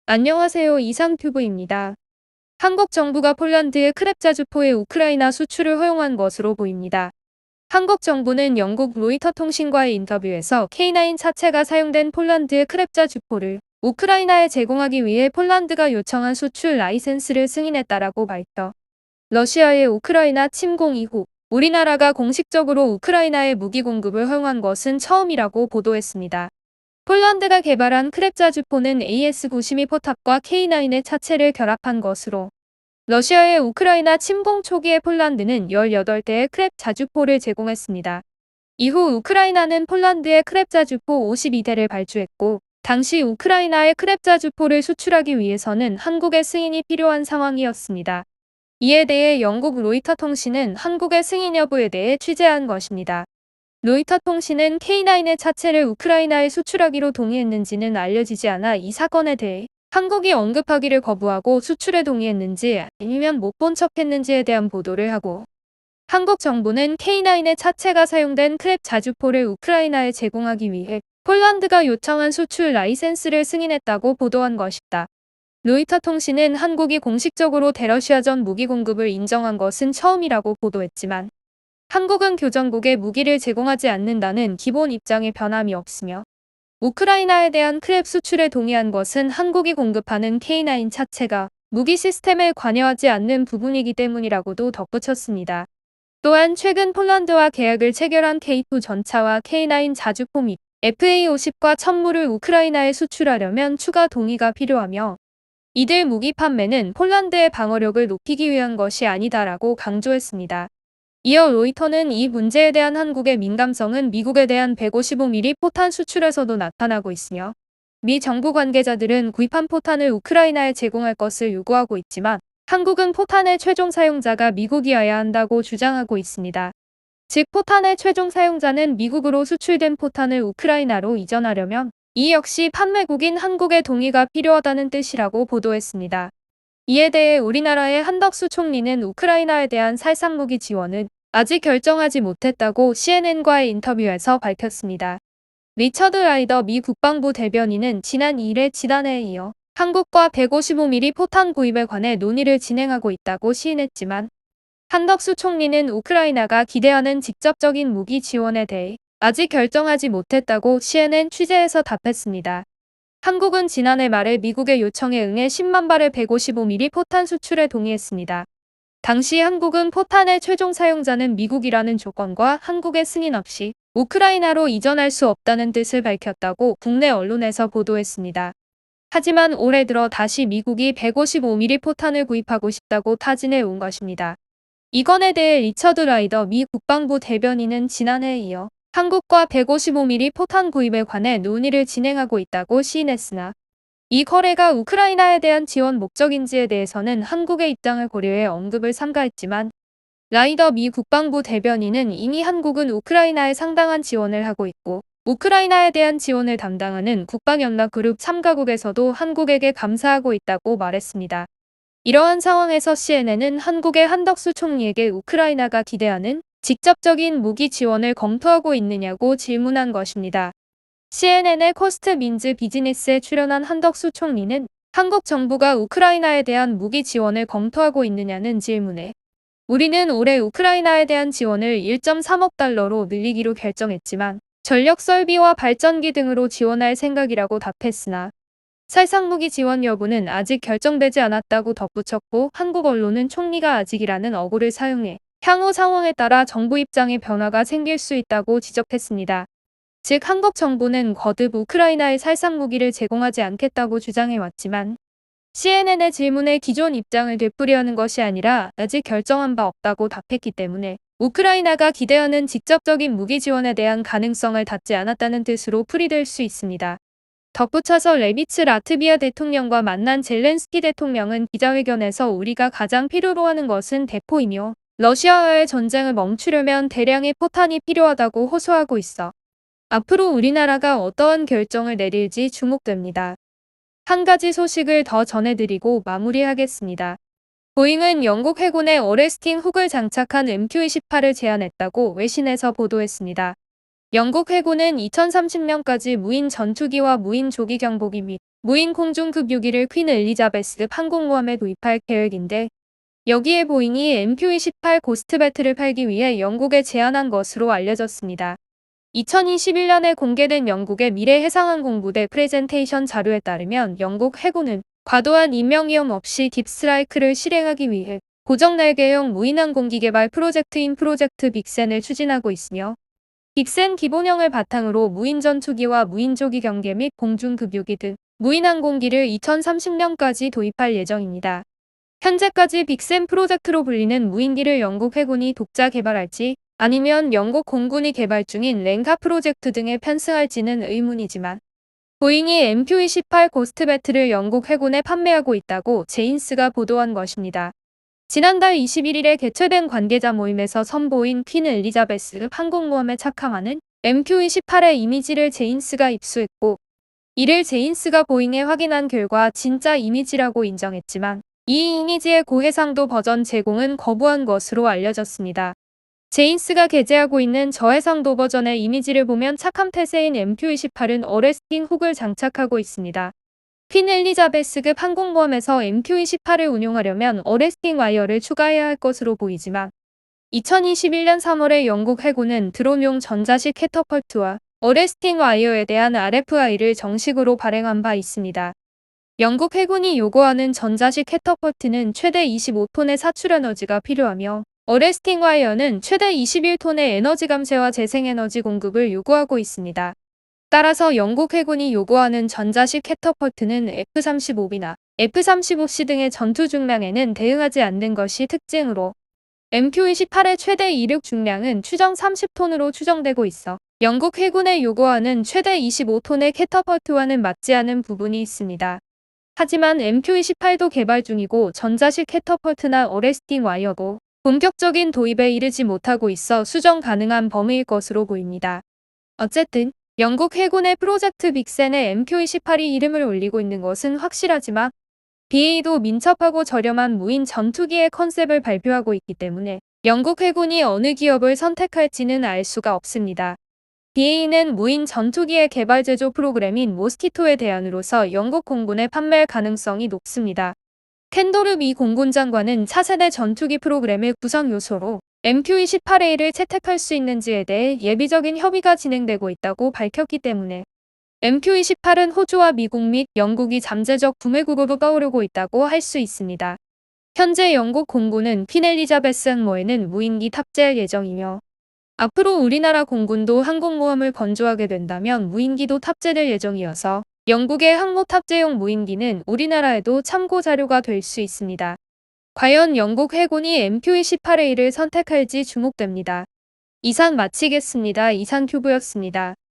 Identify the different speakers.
Speaker 1: 안녕하세요. 이상튜브입니다. 한국 정부가 폴란드의 크랩자주포의 우크라이나 수출을 허용한 것으로 보입니다. 한국 정부는 영국 로이터 통신과의 인터뷰에서 K9 차체가 사용된 폴란드의 크랩자주포를 우크라이나에 제공하기 위해 폴란드가 요청한 수출 라이센스를 승인했다라고 밝혀 러시아의 우크라이나 침공 이후 우리나라가 공식적으로 우크라이나에 무기 공급을 허용한 것은 처음이라고 보도했습니다. 폴란드가 개발한 크랩자주포는 AS-92 포탑과 K9의 차체를 결합한 것으로 러시아의 우크라이나 침공 초기에 폴란드는 18대의 크랩 자주포를 제공했습니다. 이후 우크라이나는 폴란드의 크랩 자주포 52대를 발주했고 당시 우크라이나의 크랩 자주포를 수출하기 위해서는 한국의 승인이 필요한 상황이었습니다. 이에 대해 영국 로이터 통신은 한국의 승인 여부에 대해 취재한 것입니다. 로이터 통신은 K9의 차체를 우크라이나에 수출하기로 동의했는지는 알려지지 않아 이 사건에 대해 한국이 언급하기를 거부하고 수출에 동의했는지 아니면 못 본 척했는지에 대한 보도를 하고 한국 정부는 K9의 차체가 사용된 크랩 자주포를 우크라이나에 제공하기 위해 폴란드가 요청한 수출 라이센스를 승인했다고 보도한 것이다. 로이터 통신은 한국이 공식적으로 대러시아전 무기 공급을 인정한 것은 처음이라고 보도했지만 한국은 교전국에 무기를 제공하지 않는다는 기본 입장에 변함이 없으며 우크라이나에 대한 크랩 수출에 동의한 것은 한국이 공급하는 K9 차체가 무기 시스템에 관여하지 않는 부분이기 때문이라고도 덧붙였습니다. 또한 최근 폴란드와 계약을 체결한 K2 전차와 K9 자주포 및 FA-50과 천무를 우크라이나에 수출하려면 추가 동의가 필요하며 이들 무기 판매는 폴란드의 방어력을 높이기 위한 것이 아니다라고 강조했습니다. 이어 로이터는 이 문제에 대한 한국의 민감성은 미국에 대한 155mm 포탄 수출에서도 나타나고 있으며 미 정부 관계자들은 구입한 포탄을 우크라이나에 제공할 것을 요구하고 있지만 한국은 포탄의 최종 사용자가 미국이어야 한다고 주장하고 있습니다. 즉 포탄의 최종 사용자는 미국으로 수출된 포탄을 우크라이나로 이전하려면 이 역시 판매국인 한국의 동의가 필요하다는 뜻이라고 보도했습니다. 이에 대해 우리나라의 한덕수 총리는 우크라이나에 대한 살상무기 지원은 아직 결정하지 못했다고 CNN과의 인터뷰에서 밝혔습니다. 리처드 라이더 미 국방부 대변인은 지난 2일 지난해에 이어 한국과 155mm 포탄 구입에 관해 논의를 진행하고 있다고 시인했지만 한덕수 총리는 우크라이나가 기대하는 직접적인 무기 지원에 대해 아직 결정하지 못했다고 CNN 취재에서 답했습니다. 한국은 지난해 말에 미국의 요청에 응해 10만 발의 155mm 포탄 수출에 동의했습니다. 당시 한국은 포탄의 최종 사용자는 미국이라는 조건과 한국의 승인 없이 우크라이나로 이전할 수 없다는 뜻을 밝혔다고 국내 언론에서 보도했습니다. 하지만 올해 들어 다시 미국이 155mm 포탄을 구입하고 싶다고 타진해 온 것입니다. 이 건에 대해 리처드 라이더 미 국방부 대변인은 지난해에 이어 한국과 155mm 포탄 구입에 관해 논의를 진행하고 있다고 시인했으나 이 거래가 우크라이나에 대한 지원 목적인지에 대해서는 한국의 입장을 고려해 언급을 삼가했지만 라이더 미 국방부 대변인은 이미 한국은 우크라이나에 상당한 지원을 하고 있고 우크라이나에 대한 지원을 담당하는 국방연락그룹 참가국에서도 한국에게 감사하고 있다고 말했습니다. 이러한 상황에서 CNN은 한국의 한덕수 총리에게 우크라이나가 기대하는 직접적인 무기 지원을 검토하고 있느냐고 질문한 것입니다. CNN의 코스트 민즈 비즈니스에 출연한 한덕수 총리는 한국 정부가 우크라이나에 대한 무기 지원을 검토하고 있느냐는 질문에 우리는 올해 우크라이나에 대한 지원을 1.3억 달러로 늘리기로 결정했지만 전력 설비와 발전기 등으로 지원할 생각이라고 답했으나 살상무기 지원 여부는 아직 결정되지 않았다고 덧붙였고 한국 언론은 총리가 아직이라는 어구를 사용해 향후 상황에 따라 정부 입장의 변화가 생길 수 있다고 지적했습니다. 즉 한국 정부는 거듭 우크라이나에 살상무기를 제공하지 않겠다고 주장해왔지만 CNN의 질문에 기존 입장을 되풀이하는 것이 아니라 아직 결정한 바 없다고 답했기 때문에 우크라이나가 기대하는 직접적인 무기 지원에 대한 가능성을 닫지 않았다는 뜻으로 풀이될 수 있습니다. 덧붙여서 레비츠 라트비아 대통령과 만난 젤렌스키 대통령은 기자회견에서 우리가 가장 필요로 하는 것은 대포이며 러시아와의 전쟁을 멈추려면 대량의 포탄이 필요하다고 호소하고 있어 앞으로 우리나라가 어떠한 결정을 내릴지 주목됩니다. 한 가지 소식을 더 전해드리고 마무리하겠습니다. 보잉은 영국 해군에 어레스팅 훅을 장착한 MQ-28을 제안했다고 외신에서 보도했습니다. 영국 해군은 2030년까지 무인 전투기와 무인 조기 경보기 및 무인 공중급유기를 퀸 엘리자베스급 항공모함에 도입할 계획인데 여기에 보잉이 MQ-28 고스트배틀을 팔기 위해 영국에 제안한 것으로 알려졌습니다. 2021년에 공개된 영국의 미래 해상항공부대 프레젠테이션 자료에 따르면 영국 해군은 과도한 인명위험 없이 딥스트라이크를 실행하기 위해 고정날개형 무인항공기 개발 프로젝트인 프로젝트 빅센을 추진하고 있으며 빅센 기본형을 바탕으로 무인 전투기와 무인 조기 경계 및 공중급유기 등 무인 항공기를 2030년까지 도입할 예정입니다. 현재까지 빅센 프로젝트로 불리는 무인기를 영국 해군이 독자 개발할지 아니면 영국 공군이 개발 중인 랭카 프로젝트 등에 편승할지는 의문이지만 보잉이 MQ-28 고스트배틀을 영국 해군에 판매하고 있다고 제인스가 보도한 것입니다. 지난달 21일에 개최된 관계자 모임에서 선보인 퀸 엘리자베스 항공모함에 착항하는 MQ-28의 이미지를 제인스가 입수했고 이를 제인스가 보잉에 확인한 결과 진짜 이미지라고 인정했지만 이 이미지의 고해상도 버전 제공은 거부한 것으로 알려졌습니다. 제인스가 게재하고 있는 저해상도 버전의 이미지를 보면 착함 태세인 MQ-28은 어레스팅 훅을 장착하고 있습니다. 퀸 엘리자베스급 항공모함에서 MQ-28을 운용하려면 어레스팅 와이어를 추가해야 할 것으로 보이지만 2021년 3월에 영국 해군은 드론용 전자식 캐터펄트와 어레스팅 와이어에 대한 RFI를 정식으로 발행한 바 있습니다. 영국 해군이 요구하는 전자식 캐터펄트는 최대 25톤의 사출 에너지가 필요하며 어레스팅 와이어는 최대 21톤의 에너지 감쇄와 재생에너지 공급을 요구하고 있습니다. 따라서 영국 해군이 요구하는 전자식 캐터펄트는 F-35B나 F-35C 등의 전투 중량에는 대응하지 않는 것이 특징으로 MQ-28의 최대 이륙 중량은 추정 30톤으로 추정되고 있어 영국 해군에 요구하는 최대 25톤의 캐터펄트와는 맞지 않은 부분이 있습니다. 하지만 MQ-28도 개발 중이고 전자식 캐터펄트나 어레스팅 와이어도 본격적인 도입에 이르지 못하고 있어 수정 가능한 범위일 것으로 보입니다. 어쨌든 영국 해군의 프로젝트 빅센에 MQ-28이 이름을 올리고 있는 것은 확실하지만 BA도 민첩하고 저렴한 무인 전투기의 컨셉을 발표하고 있기 때문에 영국 해군이 어느 기업을 선택할지는 알 수가 없습니다. BA는 무인 전투기의 개발 제조 프로그램인 모스키토의 대안으로서 영국 공군에 판매할 가능성이 높습니다. 캔도르 미 공군 장관은 차세대 전투기 프로그램의 구성 요소로 MQ-28A를 채택할 수 있는지에 대해 예비적인 협의가 진행되고 있다고 밝혔기 때문에 MQ-28은 호주와 미국 및 영국이 잠재적 구매국으로 떠오르고 있다고 할 수 있습니다. 현재 영국 공군은 퀸 엘리자베스 항모에는 무인기 탑재할 예정이며 앞으로 우리나라 공군도 항공모함을 건조하게 된다면 무인기도 탑재될 예정이어서 영국의 항모 탑재용 무인기는 우리나라에도 참고 자료가 될 수 있습니다. 과연 영국 해군이 MQ-28A를 선택할지 주목됩니다. 이상 마치겠습니다. 이산튜브였습니다.